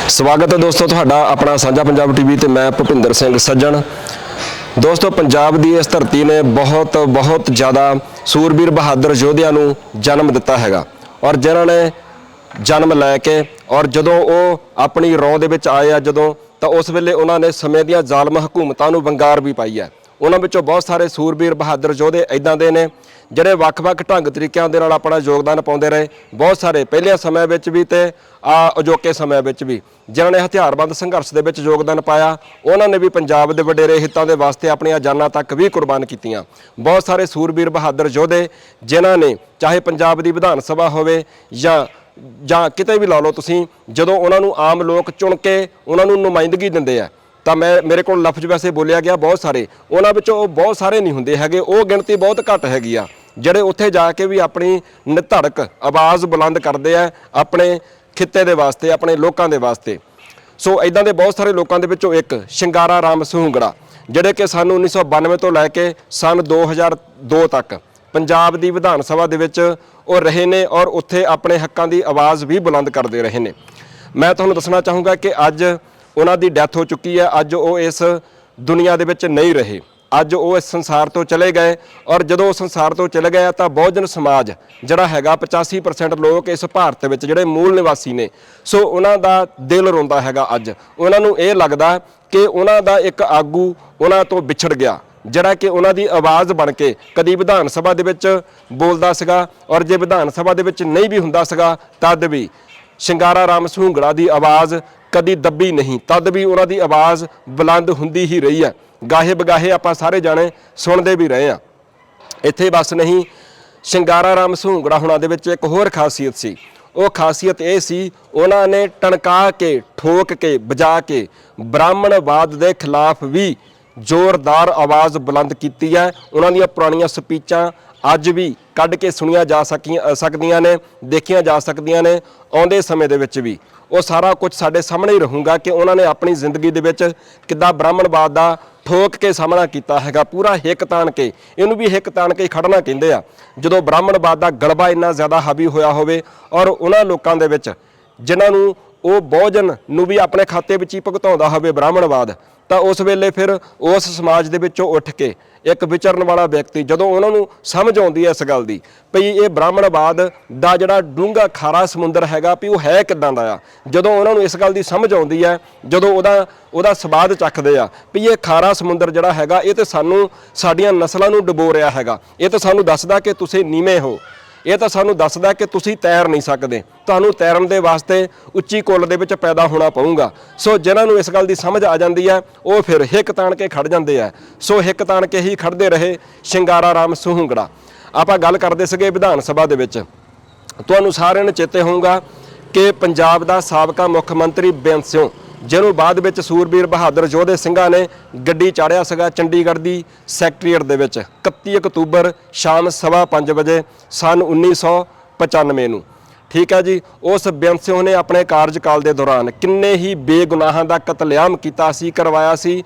स्वागत है दोस्तों तुहाडा अपना साझा पंजाब टीवी ते मैं भुपिंदर सिंह सज्जन। दोस्तों पंजाब की इस धरती ने बहुत बहुत ज़्यादा सूरबीर बहादुर योद्धियां नूं जन्म दिता हैगा और जिन्होंने जन्म लैके और जदों वो अपनी रौं दे विच आए आ जदों तो उस वेले उन्होंने समय दियां ਜ਼ਾਲਮ हकूमतां नूं वंगार भी पाई है। उन्हां विचों बहुत सारे सूरबीर बहादुर योद्धे इदां दे ने ਜਿਹੜੇ ਵੱਖ-ਵੱਖ ਢੰਗ ਤਰੀਕਿਆਂ ਦੇ ਨਾਲ ਆਪਣਾ ਯੋਗਦਾਨ ਪਾਉਂਦੇ ਰਹੇ। ਬਹੁਤ ਸਾਰੇ ਪਹਿਲੇ ਸਮੇਂ ਵਿੱਚ ਵੀ ਤੇ ਅਜੋਕੇ ਸਮੇਂ ਵਿੱਚ ਵੀ ਜਿਨ੍ਹਾਂ ਨੇ ਹਥਿਆਰਬੰਦ ਸੰਘਰਸ਼ ਦੇ ਵਿੱਚ ਯੋਗਦਾਨ ਪਾਇਆ, ਉਹਨਾਂ ਨੇ ਵੀ ਪੰਜਾਬ ਦੇ ਵਡੇਰੇ ਹਿੱਤਾਂ ਦੇ ਵਾਸਤੇ ਆਪਣੀਆਂ ਜਾਨਾਂ ਤੱਕ ਵੀ ਕੁਰਬਾਨ ਕੀਤੀਆਂ। ਬਹੁਤ ਸਾਰੇ ਸੂਰਬੀਰ ਬਹਾਦਰ ਯੋਧੇ ਜਿਨ੍ਹਾਂ ਨੇ ਚਾਹੇ ਪੰਜਾਬ ਦੀ ਵਿਧਾਨ ਸਭਾ ਹੋਵੇ ਜਾਂ ਕਿਤੇ ਵੀ ਲਾ ਲਓ ਤੁਸੀਂ, ਜਦੋਂ ਉਹਨਾਂ ਨੂੰ ਆਮ ਲੋਕ ਚੁਣ ਕੇ ਉਹਨਾਂ ਨੂੰ ਨੁਮਾਇੰਦਗੀ ਦਿੰਦੇ ਆ ਤਾਂ ਮੇਰੇ ਕੋਲ ਲਫ਼ਜ਼ ਵੈਸੇ ਬੋਲਿਆ ਗਿਆ ਬਹੁਤ ਸਾਰੇ, ਉਹਨਾਂ ਵਿੱਚੋਂ ਬਹੁਤ ਸਾਰੇ ਨਹੀਂ ਹੁੰਦੇ ਹੈਗੇ, ਉਹ ਗਿਣਤੀ ਬਹੁਤ ਘੱਟ ਹੈਗੀ ਆ ਜਿਹੜੇ ਉੱਥੇ ਜਾ ਕੇ ਵੀ ਆਪਣੀ ਨਿਧੜਕ ਆਵਾਜ਼ ਬੁਲੰਦ ਕਰਦੇ ਆ ਆਪਣੇ ਖਿੱਤੇ ਦੇ ਵਾਸਤੇ, ਆਪਣੇ ਲੋਕਾਂ ਦੇ ਵਾਸਤੇ। ਸੋ ਇਦਾਂ ਦੇ ਬਹੁਤ ਸਾਰੇ ਲੋਕਾਂ ਦੇ ਵਿੱਚੋਂ ਇੱਕ ਸ਼ਿੰਗਾਰਾ ਰਾਮ ਸਹੂੰਗੜਾ, ਜਿਹੜੇ ਕਿ ਸਨ 1992 ਤੋਂ ਲੈ ਕੇ ਸਨ 2002 ਤੱਕ ਪੰਜਾਬ ਦੀ ਵਿਧਾਨ ਸਭਾ ਦੇ ਵਿੱਚ ਉਹ ਰਹੇ ਨੇ ਔਰ ਉੱਥੇ ਆਪਣੇ ਹੱਕਾਂ ਦੀ ਆਵਾਜ਼ ਵੀ ਬੁਲੰਦ ਕਰਦੇ ਰਹੇ ਨੇ। ਮੈਂ ਤੁਹਾਨੂੰ ਦੱਸਣਾ ਚਾਹੂੰਗਾ ਕਿ ਅੱਜ ਉਹਨਾਂ ਦੀ ਡੈਥ ਹੋ ਚੁੱਕੀ ਹੈ, ਅੱਜ ਉਹ ਇਸ ਦੁਨੀਆ ਦੇ ਵਿੱਚ ਨਹੀਂ ਰਹੇ, ਅੱਜ ਉਹ ਇਸ ਸੰਸਾਰ ਤੋਂ ਚਲੇ ਗਏ ਔਰ ਜਦੋਂ ਉਹ ਸੰਸਾਰ ਤੋਂ ਚਲੇ ਗਏ ਤਾਂ ਬਹੁਜਨ ਸਮਾਜ ਜਿਹੜਾ ਹੈਗਾ 85% ਲੋਕ ਇਸ ਭਾਰਤ ਵਿੱਚ ਜਿਹੜੇ ਮੂਲ ਨਿਵਾਸੀ ਨੇ, ਸੋ ਉਹਨਾਂ ਦਾ ਦਿਲ ਰੋਂਦਾ ਹੈਗਾ। ਅੱਜ ਉਹਨਾਂ ਨੂੰ ਇਹ ਲੱਗਦਾ ਕਿ ਉਹਨਾਂ ਦਾ ਇੱਕ ਆਗੂ ਉਹਨਾਂ ਤੋਂ ਵਿਛੜ ਗਿਆ, ਜਿਹੜਾ ਕਿ ਉਹਨਾਂ ਦੀ ਆਵਾਜ਼ ਬਣ ਕੇ ਕਦੀ ਵਿਧਾਨ ਸਭਾ ਦੇ ਵਿੱਚ ਬੋਲਦਾ ਸੀਗਾ ਔਰ ਜੇ ਵਿਧਾਨ ਸਭਾ ਦੇ ਵਿੱਚ ਨਹੀਂ ਵੀ ਹੁੰਦਾ ਸੀਗਾ ਤਦ ਵੀ ਸ਼ਿੰਗਾਰਾ ਰਾਮ ਸਹੂੰਗੜਾ ਦੀ ਆਵਾਜ਼ ਕਦੀ ਦੱਬੀ ਨਹੀਂ, ਤਦ ਵੀ ਉਹਨਾਂ ਦੀ ਆਵਾਜ਼ ਬੁਲੰਦ ਹੁੰਦੀ ਹੀ ਰਹੀ ਹੈ। ਗਾਹੇ ਬਗਾਹੇ ਆਪਾਂ ਸਾਰੇ ਜਾਣੇ ਸੁਣਦੇ ਵੀ ਰਹੇ ਹਾਂ। ਇੱਥੇ ਬਸ ਨਹੀਂ, ਸ਼ਿੰਗਾਰਾ ਰਾਮ ਸਹੂੰਗੜਾ ਹੁਣਾਂ ਦੇ ਵਿੱਚ ਇੱਕ ਹੋਰ ਖਾਸੀਅਤ ਸੀ। ਉਹ ਖਾਸੀਅਤ ਇਹ ਸੀ, ਉਹਨਾਂ ਨੇ ਟਣਕਾ ਕੇ, ਠੋਕ ਕੇ, ਵਜਾ ਕੇ ਬ੍ਰਾਹਮਣਵਾਦ ਦੇ ਖਿਲਾਫ ਵੀ ਜ਼ੋਰਦਾਰ ਆਵਾਜ਼ ਬੁਲੰਦ ਕੀਤੀ ਹੈ। ਉਹਨਾਂ ਦੀਆਂ ਪੁਰਾਣੀਆਂ ਸਪੀਚਾਂ ਅੱਜ ਵੀ ਕੱਢ ਕੇ ਸੁਣੀਆਂ ਜਾ ਸਕਦੀਆਂ ਨੇ, ਦੇਖੀਆਂ ਜਾ ਸਕਦੀਆਂ ਨੇ। ਆਉਂਦੇ ਸਮੇਂ ਦੇ ਵਿੱਚ ਵੀ ਉਹ ਸਾਰਾ ਕੁਝ ਸਾਡੇ ਸਾਹਮਣੇ ਹੀ ਰਹੂਗਾ ਕਿ ਉਹਨਾਂ ਨੇ ਆਪਣੀ ਜ਼ਿੰਦਗੀ ਦੇ ਵਿੱਚ ਕਿੱਦਾਂ ਬ੍ਰਾਹਮਣਵਾਦ ਦਾ ਠੋਕ ਕੇ ਸਾਹਮਣਾ ਕੀਤਾ ਹੈਗਾ, ਪੂਰਾ ਹਿੱਕ ਤਾਣ ਕੇ। ਇਹਨੂੰ ਵੀ ਹਿੱਕ ਤਾਣ ਕੇ ਖੜਨਾ ਕਹਿੰਦੇ ਆ, ਜਦੋਂ ਬ੍ਰਾਹਮਣਵਾਦ ਦਾ ਗਲਬਾ ਇੰਨਾ ਜ਼ਿਆਦਾ ਹਾਵੀ ਹੋਇਆ ਹੋਵੇ ਔਰ ਉਹਨਾਂ ਲੋਕਾਂ ਦੇ ਵਿੱਚ ਜਿਨ੍ਹਾਂ ਨੂੰ ਉਹ ਬਹੁਜਨ ਨੂੰ ਵੀ ਆਪਣੇ ਖਾਤੇ ਵਿੱਚ ਹੀ ਭੁਗਤਾਉਂਦਾ ਹੋਵੇ ਬ੍ਰਾਹਮਣਵਾਦ, ਤਾਂ ਉਸ ਵੇਲੇ ਫਿਰ ਉਸ ਸਮਾਜ ਦੇ ਵਿੱਚੋਂ ਉੱਠ ਕੇ ਇੱਕ ਵਿਚਰਨ ਵਾਲਾ ਵਿਅਕਤੀ ਜਦੋਂ ਉਹਨਾਂ ਨੂੰ ਸਮਝ ਆਉਂਦੀ ਹੈ ਇਸ ਗੱਲ ਦੀ ਭਈ ਇਹ ਬ੍ਰਾਹਮਣਵਾਦ ਦਾ ਜਿਹੜਾ ਡੂੰਘਾ ਖਾਰਾ ਸਮੁੰਦਰ ਹੈਗਾ ਵੀ ਉਹ ਹੈ ਕਿੱਦਾਂ ਦਾ ਆ, ਜਦੋਂ ਉਹਨਾਂ ਨੂੰ ਇਸ ਗੱਲ ਦੀ ਸਮਝ ਆਉਂਦੀ ਹੈ, ਜਦੋਂ ਉਹਦਾ ਸਵਾਦ ਚੱਖਦੇ ਆ ਵੀ ਇਹ ਖਾਰਾ ਸਮੁੰਦਰ ਜਿਹੜਾ ਹੈਗਾ ਇਹ ਤਾਂ ਸਾਨੂੰ ਸਾਡੀਆਂ ਨਸਲਾਂ ਨੂੰ ਡੁਬੋ ਰਿਹਾ ਹੈਗਾ, ਇਹ ਤਾਂ ਸਾਨੂੰ ਦੱਸਦਾ ਕਿ ਤੁਸੀਂ ਨੀਵੇਂ ਹੋ, ਇਹ ਤਾਂ ਸਾਨੂੰ ਦੱਸਦਾ ਕਿ ਤੁਸੀਂ ਤੈਰ ਨਹੀਂ ਸਕਦੇ, ਤੁਹਾਨੂੰ ਤੈਰਨ ਦੇ ਵਾਸਤੇ ਉੱਚੀ ਕੁੱਲ ਦੇ ਵਿੱਚ ਪੈਦਾ ਹੋਣਾ ਪਊਗਾ। ਸੋ ਜਿਨ੍ਹਾਂ ਨੂੰ ਇਸ ਗੱਲ ਦੀ ਸਮਝ ਆ ਜਾਂਦੀ ਹੈ ਉਹ ਫਿਰ ਹਿੱਕ ਤਾਣ ਕੇ ਖੜ ਜਾਂਦੇ ਆ। ਸੋ ਹਿੱਕ ਤਾਣ ਕੇ ਹੀ ਖੜਦੇ ਰਹੇ ਸ਼ਿੰਗਾਰਾ ਰਾਮ ਸਹੂੰਗੜਾ। ਆਪਾਂ ਗੱਲ ਕਰਦੇ ਸੀਗੇ ਵਿਧਾਨ ਸਭਾ ਦੇ ਵਿੱਚ, ਤੁਹਾਨੂੰ ਸਾਰਿਆਂ ਨੂੰ ਚੇਤੇ ਹੋਊਗਾ ਕਿ ਪੰਜਾਬ ਦਾ ਸਾਬਕਾ ਮੁੱਖ ਮੰਤਰੀ ਬੇਅੰਤ ਸਿੰਘ, ਜਿਹਨੂੰ ਬਾਅਦ ਵਿੱਚ ਸੂਰਬੀਰ ਬਹਾਦਰ ਯੋਧੇ ਸਿੰਘਾਂ ਨੇ ਗੱਡੀ ਚਾੜਿਆ ਸੀਗਾ ਚੰਡੀਗੜ੍ਹ ਦੀ ਸੈਕਟਰੀਏਟ ਦੇ ਵਿੱਚ 31 ਅਕਤੂਬਰ ਸ਼ਾਮ 5:15 ਵਜੇ ਸਨ 1995 ਨੂੰ। ਠੀਕ ਹੈ ਜੀ, ਉਸ ਬੇਅੰਤ ਸਿੰਘ ਨੇ ਆਪਣੇ ਕਾਰਜਕਾਲ ਦੇ ਦੌਰਾਨ ਕਿੰਨੇ ਹੀ ਬੇਗੁਨਾਹਾਂ ਦਾ ਕਤਲੇਆਮ ਕੀਤਾ ਸੀ, ਕਰਵਾਇਆ ਸੀ।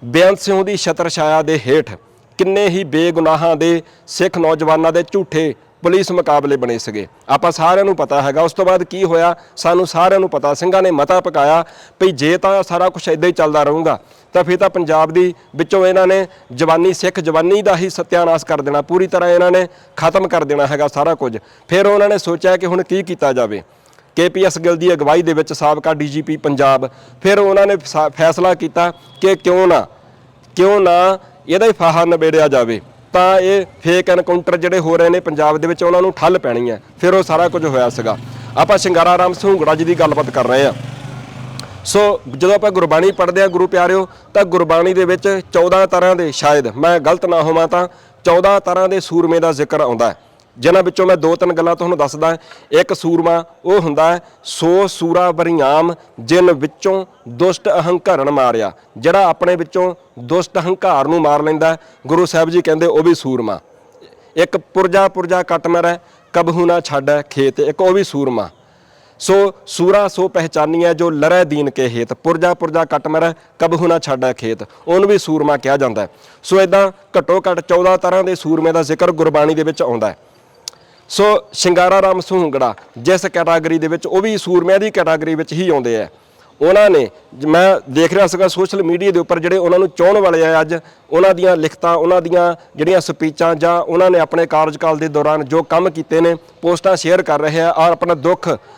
ਬੇਅੰਤ ਸਿੰਘ ਦੀ ਛਤਰਛਾਇਆ ਦੇ ਹੇਠ ਕਿੰਨੇ ਹੀ ਬੇਗੁਨਾਹਾਂ ਦੇ ਸਿੱਖ ਨੌਜਵਾਨਾਂ ਦੇ ਝੂਠੇ ਪੁਲਿਸ ਮੁਕਾਬਲੇ ਬਣੇ ਸੀਗੇ, ਆਪਾਂ ਸਾਰਿਆਂ ਨੂੰ ਪਤਾ ਹੈਗਾ। ਉਸ ਤੋਂ ਬਾਅਦ ਕੀ ਹੋਇਆ ਸਾਨੂੰ ਸਾਰਿਆਂ ਨੂੰ ਪਤਾ, ਸਿੰਘਾਂ ਨੇ ਮਤਾ ਪਕਾਇਆ ਵੀ ਜੇ ਤਾਂ ਸਾਰਾ ਕੁਛ ਇੱਦਾਂ ਹੀ ਚੱਲਦਾ ਰਹੂਗਾ ਤਾਂ ਫਿਰ ਤਾਂ ਪੰਜਾਬ ਦੀ ਵਿੱਚੋਂ ਇਹਨਾਂ ਨੇ ਜਵਾਨੀ, ਸਿੱਖ ਜਵਾਨੀ ਦਾ ਹੀ ਸਤਿਆਨਾਸ਼ ਕਰ ਦੇਣਾ, ਪੂਰੀ ਤਰ੍ਹਾਂ ਇਹਨਾਂ ਨੇ ਖਤਮ ਕਰ ਦੇਣਾ ਹੈਗਾ ਸਾਰਾ ਕੁਝ। ਫਿਰ ਉਹਨਾਂ ਨੇ ਸੋਚਿਆ ਕਿ ਹੁਣ ਕੀ ਕੀਤਾ ਜਾਵੇ। KPS ਗਿੱਲ ਦੀ ਅਗਵਾਈ ਦੇ ਵਿੱਚ ਸਾਬਕਾ DGP ਪੰਜਾਬ, ਫਿਰ ਉਹਨਾਂ ਨੇ ਫੈਸਲਾ ਕੀਤਾ ਕਿ ਕਿਉਂ ਨਾ ਇਹਦਾ ਹੀ ਫਾਹਾ ਨਿਬੇੜਿਆ ਜਾਵੇ, ਤਾਂ ਇਹ ਫੇਕ ਐਨਕਾਊਂਟਰ ਜਿਹੜੇ ਹੋ ਰਹੇ ਨੇ ਪੰਜਾਬ ਦੇ ਵਿੱਚ ਉਹਨਾਂ ਨੂੰ ਠੱਲ ਪੈਣੀ ਹੈ। ਫਿਰ ਉਹ ਸਾਰਾ ਕੁਝ ਹੋਇਆ ਸੀਗਾ। ਆਪਾਂ ਸ਼ਿੰਗਾਰਾ ਰਾਮ ਸਹੂੰਗੜਾ ਜੀ ਦੀ ਗੱਲਬਾਤ ਕਰ ਰਹੇ ਹਾਂ। ਸੋ ਜਦੋਂ ਆਪਾਂ ਗੁਰਬਾਣੀ ਪੜ੍ਹਦੇ ਹਾਂ ਗੁਰੂ ਪਿਆਰਿਓ, ਤਾਂ ਗੁਰਬਾਣੀ ਦੇ ਵਿੱਚ 14 ਤਰ੍ਹਾਂ ਦੇ, ਸ਼ਾਇਦ ਮੈਂ ਗਲਤ ਨਾ ਹੋਵਾਂ ਤਾਂ 14 ਤਰ੍ਹਾਂ ਦੇ ਸੂਰਮੇ ਦਾ ਜ਼ਿਕਰ ਆਉਂਦਾ ਹੈ, ਜਿਨ੍ਹਾਂ ਵਿੱਚੋਂ ਮੈਂ 2-3 ਗੱਲਾਂ ਤੁਹਾਨੂੰ ਦੱਸਦਾ। ਇੱਕ ਸੂਰਮਾ ਉਹ ਹੁੰਦਾ ਹੈ 100 ਸੂਰਾ ਬਰਿਆਮ ਜਿਨ ਵਿੱਚੋਂ ਦੁਸ਼ਟ ਅਹੰਕਾਰਨ ਮਾਰਿਆ, ਜਿਹੜਾ ਆਪਣੇ ਵਿੱਚੋਂ ਦੁਸ਼ਟ ਹੰਕਾਰ ਨੂੰ ਮਾਰ ਲੈਂਦਾ, ਗੁਰੂ ਸਾਹਿਬ ਜੀ ਕਹਿੰਦੇ ਉਹ ਵੀ ਸੂਰਮਾ। ਇੱਕ ਪੁਰਜਾ ਕੱਟ ਮਰੈ ਕਬਹੂ ਨਾ ਛੱਡੈ ਖੇਤ, ਇੱਕ ਉਹ ਵੀ ਸੂਰਮਾ। ਸੋ ਸੂਰਾ ਸੋ ਪਹਿਚਾਨੀਐ ਜੋ ਲਰੈ ਦੀਨ ਕੇ ਹੇਤ, ਪੁਰਜਾ ਕੱਟ ਮਰੈ ਕਬਹੂ ਨਾ ਛੱਡੈ ਖੇਤ, ਉਹਨੂੰ ਵੀ ਸੂਰਮਾ ਕਿਹਾ ਜਾਂਦਾ। ਸੋ ਇੱਦਾਂ ਘੱਟੋ ਘੱਟ 14 ਤਰ੍ਹਾਂ ਦੇ ਸੂਰਮੇ ਦਾ ਜ਼ਿਕਰ ਗੁਰਬਾਣੀ ਦੇ ਵਿੱਚ ਆਉਂਦਾ ਹੈ। ਸੋ ਸ਼ਿੰਗਾਰਾ ਰਾਮ ਸਹੂੰਗੜਾ ਜਿਸ ਕੈਟਾਗਰੀ ਦੇ ਵਿੱਚ, ਉਹ ਵੀ ਸੂਰਮਿਆਂ ਦੀ ਕੈਟਾਗਰੀ ਵਿੱਚ ਹੀ ਆਉਂਦੇ ਆ। ਉਹਨਾਂ ਨੇ ਮੈਂ ਦੇਖ ਰਿਹਾ ਸੀਗਾ ਸੋਸ਼ਲ ਮੀਡੀਆ ਦੇ ਉੱਪਰ ਜਿਹੜੇ ਉਹਨਾਂ ਨੂੰ ਚਾਹੁਣ ਵਾਲੇ ਆ ਅੱਜ ਉਹਨਾਂ ਦੀਆਂ ਲਿਖਤਾਂ ਉਹਨਾਂ ਦੀਆਂ ਜਿਹੜੀਆਂ ਸਪੀਚਾਂ ਜਾਂ ਉਹਨਾਂ ਨੇ ਆਪਣੇ ਕਾਰਜਕਾਲ ਦੇ ਦੌਰਾਨ ਜੋ ਕੰਮ ਕੀਤੇ ਨੇ ਪੋਸਟਾਂ ਸ਼ੇਅਰ ਕਰ ਰਹੇ ਆ ਔਰ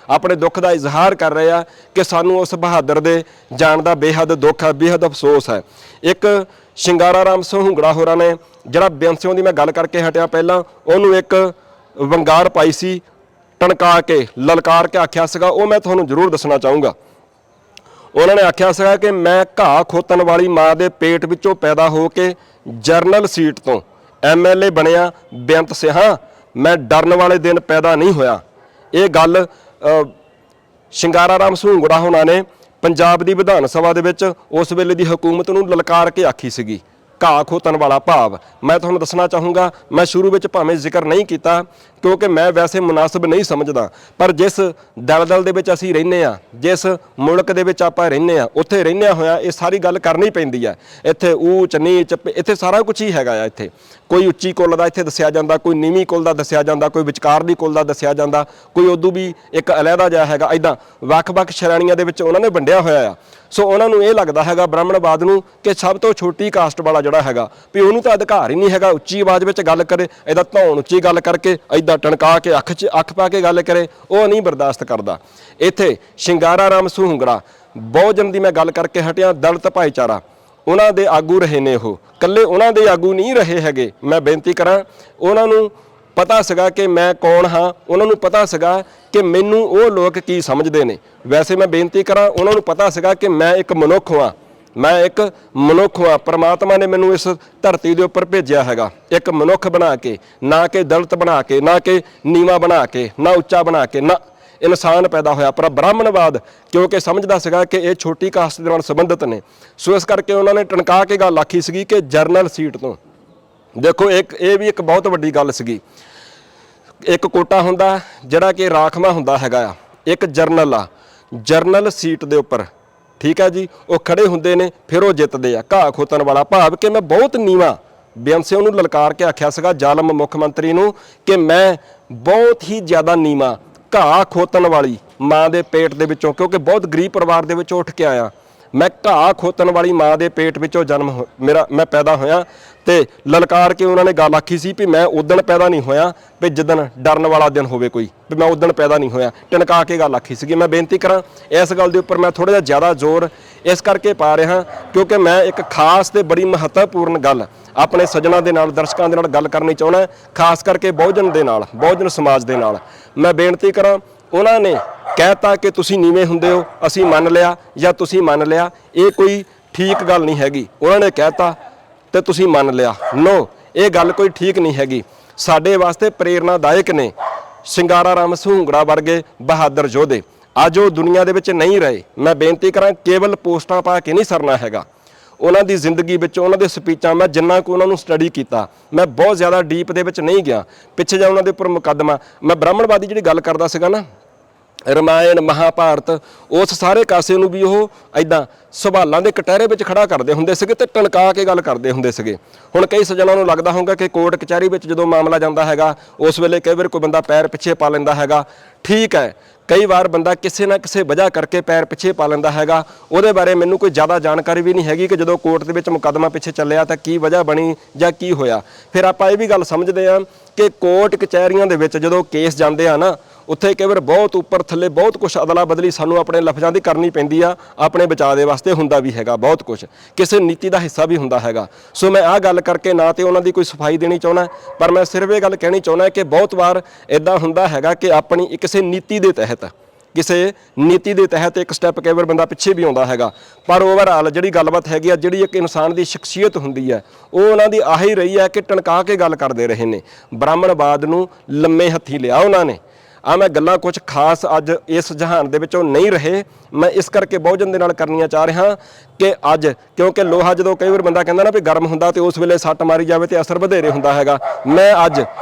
ਆਪਣੇ ਦੁੱਖ ਦਾ ਇਜ਼ਹਾਰ ਕਰ ਰਹੇ ਆ ਕਿ ਸਾਨੂੰ ਉਸ ਬਹਾਦਰ ਦੇ ਜਾਣ ਦਾ ਬੇਹੱਦ ਦੁੱਖ ਹੈ, ਬੇਹੱਦ ਅਫਸੋਸ ਹੈ। ਇੱਕ ਸ਼ਿੰਗਾਰਾ ਰਾਮ ਸਹੂੰਗੜਾ ਹੋਰਾਂ ਨੇ ਜਿਹੜਾ ਬੇਅੰਸਿਓਂ ਦੀ ਮੈਂ ਗੱਲ ਕਰਕੇ ਹਟਿਆ ਪਹਿਲਾਂ ਉਹਨੂੰ ਇੱਕ ਵੰਗਾਰ ਪਾਈ ਸੀ, ਟਣਕਾ ਕੇ ਲਲਕਾਰ ਕੇ ਆਖਿਆ ਸੀਗਾ, ਉਹ ਮੈਂ ਤੁਹਾਨੂੰ ਜ਼ਰੂਰ ਦੱਸਣਾ ਚਾਹੂੰਗਾ। ਉਹਨਾਂ ਨੇ ਆਖਿਆ ਸੀਗਾ ਕਿ ਮੈਂ ਘਾਹ ਖੋਤਣ ਵਾਲੀ ਮਾਂ ਦੇ ਪੇਟ ਵਿੱਚੋਂ ਪੈਦਾ ਹੋ ਕੇ ਜਰਨਲ ਸੀਟ ਤੋਂ MLA ਬਣਿਆ ਬੇਅੰਤ ਸਿਆਂ, ਮੈਂ ਡਰਨ ਵਾਲੇ ਦਿਨ ਪੈਦਾ ਨਹੀਂ ਹੋਇਆ। ਇਹ ਗੱਲ ਸ਼ਿੰਗਾਰਾ ਰਾਮ ਸਹੂੰਗੜਾ ਹੋਣਾ ਨੇ ਪੰਜਾਬ ਦੀ ਵਿਧਾਨ ਸਭਾ ਦੇ ਵਿੱਚ ਉਸ ਵੇਲੇ ਦੀ ਹਕੂਮਤ ਨੂੰ ਲਲਕਾਰ ਕੇ ਆਖੀ ਸੀਗੀ। ਘਾਹ ਖੋਤਣ ਵਾਲਾ ਭਾਵ ਮੈਂ ਤੁਹਾਨੂੰ ਦੱਸਣਾ ਚਾਹੂੰਗਾ, ਮੈਂ ਸ਼ੁਰੂ ਵਿੱਚ ਭਾਵੇਂ ਜ਼ਿਕਰ ਨਹੀਂ ਕੀਤਾ ਕਿਉਂਕਿ ਮੈਂ ਵੈਸੇ ਮੁਨਾਸਬ ਨਹੀਂ ਸਮਝਦਾ, ਪਰ ਜਿਸ ਦਲਦਲ ਦੇ ਵਿੱਚ ਅਸੀਂ ਰਹਿੰਦੇ ਆ, ਜਿਸ ਮੁਲਕ ਦੇ ਵਿੱਚ ਆਪਾਂ ਰਹਿੰਦੇ ਆ, ਉੱਥੇ ਰਹਿੰਦਿਆਂ ਹੋਇਆ ਇਹ ਸਾਰੀ ਗੱਲ ਕਰਨੀ ਪੈਂਦੀ ਹੈ। ਇੱਥੇ ਊਚ ਨੀਚ ਇੱਥੇ ਸਾਰਾ ਕੁਝ ਹੀ ਹੈਗਾ ਆ। ਇੱਥੇ ਕੋਈ ਉੱਚੀ ਕੁੱਲ ਦਾ ਇੱਥੇ ਦੱਸਿਆ ਜਾਂਦਾ, ਕੋਈ ਨੀਵੀਂ ਕੁੱਲ ਦਾ ਦੱਸਿਆ ਜਾਂਦਾ, ਕੋਈ ਵਿਚਕਾਰਲੀ ਕੁੱਲ ਦਾ ਦੱਸਿਆ ਜਾਂਦਾ, ਕੋਈ ਉਦੋਂ ਵੀ ਇੱਕ ਅਲੱਗਾ ਜਿਹਾ ਹੈਗਾ। ਇੱਦਾਂ ਵੱਖ-ਵੱਖ ਸ਼੍ਰੇਣੀਆਂ ਦੇ ਵਿੱਚ ਉਹਨਾਂ ਨੇ ਵੰਡਿਆ ਹੋਇਆ ਆ। ਸੋ ਉਹਨਾਂ ਨੂੰ ਇਹ ਲੱਗਦਾ ਹੈਗਾ ਬ੍ਰਾਹਮਣਵਾਦ ਨੂੰ ਕਿ ਸਭ ਤੋਂ ਛੋਟੀ ਕਾਸਟ ਵਾਲਾ ਜਿਹੜਾ ਹੈਗਾ ਵੀ ਉਹਨੂੰ ਤਾਂ ਅਧਿਕਾਰ ਹੀ ਨਹੀਂ ਹੈਗਾ ਉੱਚੀ ਆਵਾਜ਼ ਵਿੱਚ ਗੱਲ ਕਰੇ, ਇਹਦਾ ਧੌਣ ਉੱਚੀ ਗੱਲ ਕਰਕੇ ਇੱਦਾਂ ਟਣਕਾ ਕੇ ਅੱਖ ਪਾ ਕੇ ਗੱਲ ਕਰੇ, ਉਹ ਨਹੀਂ ਬਰਦਾਸ਼ਤ ਕਰਦਾ। ਇੱਥੇ ਸ਼ਿੰਗਾਰਾ ਰਾਮ ਸਹੂੰਗੜਾ ਬਹੁਜਨ ਦੀ ਮੈਂ ਗੱਲ ਕਰਕੇ ਹਟਿਆ, ਦਲਿਤ ਭਾਈਚਾਰਾ ਉਹਨਾਂ ਦੇ ਆਗੂ ਰਹੇ ਨੇ। ਉਹ ਇਕੱਲੇ ਉਹਨਾਂ ਦੇ ਆਗੂ ਨਹੀਂ ਰਹੇ ਹੈਗੇ। ਮੈਂ ਬੇਨਤੀ ਕਰਾਂ, ਉਹਨਾਂ ਨੂੰ ਪਤਾ ਸੀਗਾ ਕਿ ਮੈਂ ਕੌਣ ਹਾਂ, ਉਹਨਾਂ ਨੂੰ ਪਤਾ ਸੀਗਾ ਕਿ ਮੈਨੂੰ ਉਹ ਲੋਕ ਕੀ ਸਮਝਦੇ ਨੇ। ਵੈਸੇ ਮੈਂ ਬੇਨਤੀ ਕਰਾਂ, ਉਹਨਾਂ ਨੂੰ ਪਤਾ ਸੀਗਾ ਕਿ ਮੈਂ ਇੱਕ ਮਨੁੱਖ ਹਾਂ, ਮੈਂ ਇੱਕ ਮਨੁੱਖ ਹਾਂ। ਪਰਮਾਤਮਾ ਨੇ ਮੈਨੂੰ ਇਸ ਧਰਤੀ ਦੇ ਉੱਪਰ ਭੇਜਿਆ ਹੈਗਾ ਇੱਕ ਮਨੁੱਖ ਬਣਾ ਕੇ, ਨਾ ਕਿ ਦਲਿਤ ਬਣਾ ਕੇ, ਨਾ ਕਿ ਨੀਵਾਂ ਬਣਾ ਕੇ, ਨਾ ਉੱਚਾ ਬਣਾ ਕੇ, ਨਾ ਇਨਸਾਨ ਪੈਦਾ ਹੋਇਆ। ਪਰ ਬ੍ਰਾਹਮਣਵਾਦ ਕਿਉਂਕਿ ਸਮਝਦਾ ਸੀਗਾ ਕਿ ਇਹ ਛੋਟੀ ਕਾਸਟ ਦੇ ਨਾਲ ਸੰਬੰਧਿਤ ਨੇ, ਸੋ ਇਸ ਕਰਕੇ ਉਹਨਾਂ ਨੇ ਟਣਕਾ ਕੇ ਗੱਲ ਆਖੀ ਸੀਗੀ ਕਿ ਜਰਨਲ ਸੀਟ ਤੋਂ। ਦੇਖੋ ਇਹ ਵੀ ਇੱਕ ਬਹੁਤ ਵੱਡੀ ਗੱਲ ਸੀਗੀ। ਇੱਕ ਕੋਟਾ ਹੁੰਦਾ ਜਿਹੜਾ ਕਿ ਰਾਖਵਾਂ ਹੁੰਦਾ ਹੈਗਾ ਆ, ਇੱਕ ਜਰਨਲ ਆ, ਜਰਨਲ ਸੀਟ ਦੇ ਉੱਪਰ, ਠੀਕ ਹੈ ਜੀ, ਉਹ ਖੜੇ ਹੁੰਦੇ ਨੇ, ਫਿਰ ਉਹ ਜਿੱਤਦੇ ਆ। ਘਾਹ ਖੋਤਣ ਵਾਲਾ ਭਾਵ ਕਿ ਮੈਂ ਬਹੁਤ ਨੀਵਾਂ, ਬੇਅੰਸੇ ਉਹਨੂੰ ਲਲਕਾਰ ਕੇ ਆਖਿਆ ਸੀਗਾ ਜ਼ਾਲਮ ਮੁੱਖ ਮੰਤਰੀ ਨੂੰ ਕਿ ਮੈਂ ਬਹੁਤ ਹੀ ਜ਼ਿਆਦਾ ਨੀਵਾਂ, ਘਾਹ ਖੋਤਣ ਵਾਲੀ ਮਾਂ ਦੇ ਪੇਟ ਦੇ ਵਿੱਚੋਂ, ਕਿਉਂਕਿ ਬਹੁਤ ਗਰੀਬ ਪਰਿਵਾਰ ਦੇ ਵਿੱਚੋਂ ਉੱਠ ਕੇ ਆਇਆ ਮੈਂ, ਘਾਹ ਖੋਤਣ ਵਾਲੀ ਮਾਂ ਦੇ ਪੇਟ ਵਿੱਚੋਂ ਮੈਂ ਪੈਦਾ ਹੋਇਆ। ਤੇ ਲਲਕਾਰ ਕੇ ਉਹਨਾਂ ਨੇ ਗੱਲ ਆਖੀ ਸੀ ਵੀ ਮੈਂ ਉਦਣ ਪੈਦਾ ਨਹੀਂ ਹੋਇਆ ਵੀ ਜਿੱਦਣ ਡਰਨ ਵਾਲਾ ਦਿਨ ਹੋਵੇ ਕੋਈ, ਵੀ ਮੈਂ ਉਦਣ ਪੈਦਾ ਨਹੀਂ ਹੋਇਆ, ਟਣਕਾ ਕੇ ਗੱਲ ਆਖੀ ਸੀਗੀ। ਮੈਂ ਬੇਨਤੀ ਕਰਾਂ, ਇਸ ਗੱਲ ਦੇ ਉੱਪਰ ਮੈਂ ਥੋੜ੍ਹਾ ਜਿਹਾ ਜ਼ਿਆਦਾ ਜ਼ੋਰ ਇਸ ਕਰਕੇ ਪਾ ਰਿਹਾ ਕਿਉਂਕਿ ਮੈਂ ਇੱਕ ਖਾਸ ਤੇ ਬੜੀ ਮਹੱਤਵਪੂਰਨ ਗੱਲ ਆਪਣੇ ਸੱਜਣਾਂ ਦੇ ਨਾਲ, ਦਰਸ਼ਕਾਂ ਦੇ ਨਾਲ ਗੱਲ ਕਰਨੀ ਚਾਹੁੰਦਾ, ਖਾਸ ਕਰਕੇ ਬਹੁਜਨ ਦੇ ਨਾਲ, ਬਹੁਜਨ ਸਮਾਜ ਦੇ ਨਾਲ। ਮੈਂ ਬੇਨਤੀ ਕਰਾਂ, ਉਹਨਾਂ ਨੇ ਕਹਿਤਾ ਕਿ ਤੁਸੀਂ ਨੀਵੇਂ ਹੁੰਦੇ ਹੋ, ਅਸੀਂ ਮੰਨ ਲਿਆ ਜਾਂ ਤੁਸੀਂ ਮੰਨ ਲਿਆ, ਇਹ ਕੋਈ ਠੀਕ ਗੱਲ ਨਹੀਂ ਹੈਗੀ। ਉਹਨਾਂ ਨੇ ਕਹਿਤਾ ਤੇ ਤੁਸੀਂ ਮੰਨ ਲਿਆ, ਨੋ, ਇਹ ਗੱਲ ਕੋਈ ਠੀਕ ਨਹੀਂ ਹੈਗੀ। ਸਾਡੇ ਵਾਸਤੇ ਪ੍ਰੇਰਨਾਦਾਇਕ ਨੇ ਸ਼ਿੰਗਾਰਾ ਰਾਮ ਸਹੂੰਗੜਾ ਵਰਗੇ ਬਹਾਦਰ ਯੋਧੇ। ਅੱਜ ਉਹ ਦੁਨੀਆ ਦੇ ਵਿੱਚ ਨਹੀਂ ਰਹੇ। ਮੈਂ ਬੇਨਤੀ ਕਰਾਂ, ਕੇਵਲ ਪੋਸਟਾਂ ਪਾ ਕੇ ਨਹੀਂ ਸਰਨਾ ਹੈਗਾ। ਉਹਨਾਂ ਦੀ ਜ਼ਿੰਦਗੀ ਵਿੱਚ, ਉਹਨਾਂ ਦੇ ਸਪੀਚਾਂ, ਮੈਂ ਜਿੰਨਾ ਕੁ ਉਹਨਾਂ ਨੂੰ ਸਟੱਡੀ ਕੀਤਾ, ਮੈਂ ਬਹੁਤ ਜ਼ਿਆਦਾ ਡੀਪ ਦੇ ਵਿੱਚ ਨਹੀਂ ਗਿਆ। ਪਿੱਛੇ ਜਾ ਉਹਨਾਂ ਦੇ ਉੱਪਰ ਮੁਕੱਦਮਾ, ਮੈਂ ਬ੍ਰਾਹਮਣਵਾਦੀ ਜਿਹੜੀ ਗੱਲ ਕਰਦਾ ਸੀਗਾ ਨਾ, ਰਮਾਇਣ ਮਹਾਭਾਰਤ, ਉਸ ਸਾਰੇ ਕਾਸੇ ਨੂੰ ਵੀ ਉਹ ਇੱਦਾਂ ਸਵਾਲਾਂ ਦੇ ਕਟਹਿਰੇ ਵਿੱਚ ਖੜਾ ਕਰਦੇ ਹੁੰਦੇ ਸੀਗੇ ਤੇ ਟਣਕਾ ਕੇ ਗੱਲ ਕਰਦੇ ਹੁੰਦੇ ਸੀਗੇ। ਹੁਣ ਕਈ ਸੱਜਣਾਂ ਨੂੰ ਲੱਗਦਾ ਹੋਊਗਾ ਕਿ ਕੋਰਟ ਕਚਹਿਰੀ ਵਿੱਚ ਜਦੋਂ ਮਾਮਲਾ ਜਾਂਦਾ ਹੈਗਾ ਉਸ ਵੇਲੇ ਕਈ ਵਾਰ ਕੋਈ ਬੰਦਾ ਪੈਰ ਪਿੱਛੇ ਪਾ ਲੈਂਦਾ ਹੈਗਾ, ਠੀਕ ਹੈ, ਕਈ ਵਾਰ ਬੰਦਾ ਕਿਸੇ ਨਾ ਕਿਸੇ ਵਜ੍ਹਾ ਕਰਕੇ ਪੈਰ ਪਿੱਛੇ ਪਾ ਲੈਂਦਾ ਹੈਗਾ। ਉਹਦੇ ਬਾਰੇ ਮੈਨੂੰ ਕੋਈ ਜ਼ਿਆਦਾ ਜਾਣਕਾਰੀ ਵੀ ਨਹੀਂ ਹੈਗੀ ਕਿ ਜਦੋਂ ਕੋਰਟ ਦੇ ਵਿੱਚ ਮੁਕੱਦਮਾ ਪਿੱਛੇ ਚੱਲਿਆ ਤਾਂ ਕੀ ਵਜ੍ਹਾ ਬਣੀ ਜਾਂ ਕੀ ਹੋਇਆ। ਫਿਰ ਆਪਾਂ ਇਹ ਵੀ ਗੱਲ ਸਮਝਦੇ ਹਾਂ ਕਿ ਕੋਰਟ ਕਚਹਿਰੀਆਂ ਦੇ ਵਿੱਚ ਜਦੋਂ ਕੇਸ ਜਾਂਦੇ ਆ ਨਾ, ਉੱਥੇ ਕਈ ਵਾਰ ਬਹੁਤ ਉੱਪਰ ਥੱਲੇ ਬਹੁਤ ਕੁਛ ਅਦਲਾ ਬਦਲੀ ਸਾਨੂੰ ਆਪਣੇ ਲਫ਼ਜ਼ਾਂ ਦੀ ਕਰਨੀ ਪੈਂਦੀ ਆ, ਆਪਣੇ ਬਚਾਅ ਦੇ ਵਾਸਤੇ ਹੁੰਦਾ ਵੀ ਹੈਗਾ ਬਹੁਤ ਕੁਛ, ਕਿਸੇ ਨੀਤੀ ਦਾ ਹਿੱਸਾ ਵੀ ਹੁੰਦਾ ਹੈਗਾ। ਸੋ ਮੈਂ ਆਹ ਗੱਲ ਕਰਕੇ ਨਾ ਤੇ ਉਹਨਾਂ ਦੀ ਕੋਈ ਸਫਾਈ ਦੇਣੀ ਚਾਹੁੰਦਾ, ਪਰ ਮੈਂ ਸਿਰਫ ਇਹ ਗੱਲ ਕਹਿਣੀ ਚਾਹੁੰਦਾ ਕਿ ਬਹੁਤ ਵਾਰ ਇੱਦਾਂ ਹੁੰਦਾ ਹੈਗਾ ਕਿ ਆਪਣੀ ਕਿਸੇ ਨੀਤੀ ਦੇ ਤਹਿਤ ਇੱਕ ਸਟੈਪ ਕਈ ਵਾਰ ਬੰਦਾ ਪਿੱਛੇ ਵੀ ਆਉਂਦਾ ਹੈਗਾ। ਪਰ ਓਵਰਆਲ ਜਿਹੜੀ ਗੱਲਬਾਤ ਹੈਗੀ ਆ, ਜਿਹੜੀ ਇੱਕ ਇਨਸਾਨ ਦੀ ਸ਼ਖਸੀਅਤ ਹੁੰਦੀ ਹੈ, ਉਹ ਉਹਨਾਂ ਦੀ ਆਹੀ ਰਹੀ ਹੈ ਕਿ ਟਣਕਾ ਕੇ ਗੱਲ ਕਰਦੇ ਰਹੇ ਨੇ। ਬ੍ਰਾਹਮਣਵਾਦ ਨੂੰ ਲੰਮੇ ਹੱਥੀ ਲਿਆ ਉਹਨਾਂ ਨੇ। ਮੈਂ ਗੱਲਾਂ ਕੁਝ ਖਾਸ ਅੱਜ ਇਸ ਜਹਾਨ ਦੇ ਵਿੱਚੋਂ ਨਹੀਂ ਰਹੇ, ਮੈਂ ਇਸ ਕਰਕੇ ਬਹੁਜਨ ਦੇ ਨਾਲ ਕਰਨੀਆਂ ਚਾਹ ਰਿਹਾ ਕਿ ਅੱਜ, ਕਿਉਂਕਿ ਲੋਹਾ ਜਦੋਂ ਕਈ ਵਾਰ ਬੰਦਾ ਕਹਿੰਦਾ ਨਾ ਵੀ ਗਰਮ ਹੁੰਦਾ ਤੇ ਉਸ ਵੇਲੇ ਸੱਟ ਮਾਰੀ ਜਾਵੇ ਤੇ ਅਸਰ ਵਧੇਰੇ ਹੁੰਦਾ ਹੈਗਾ। ਮੈਂ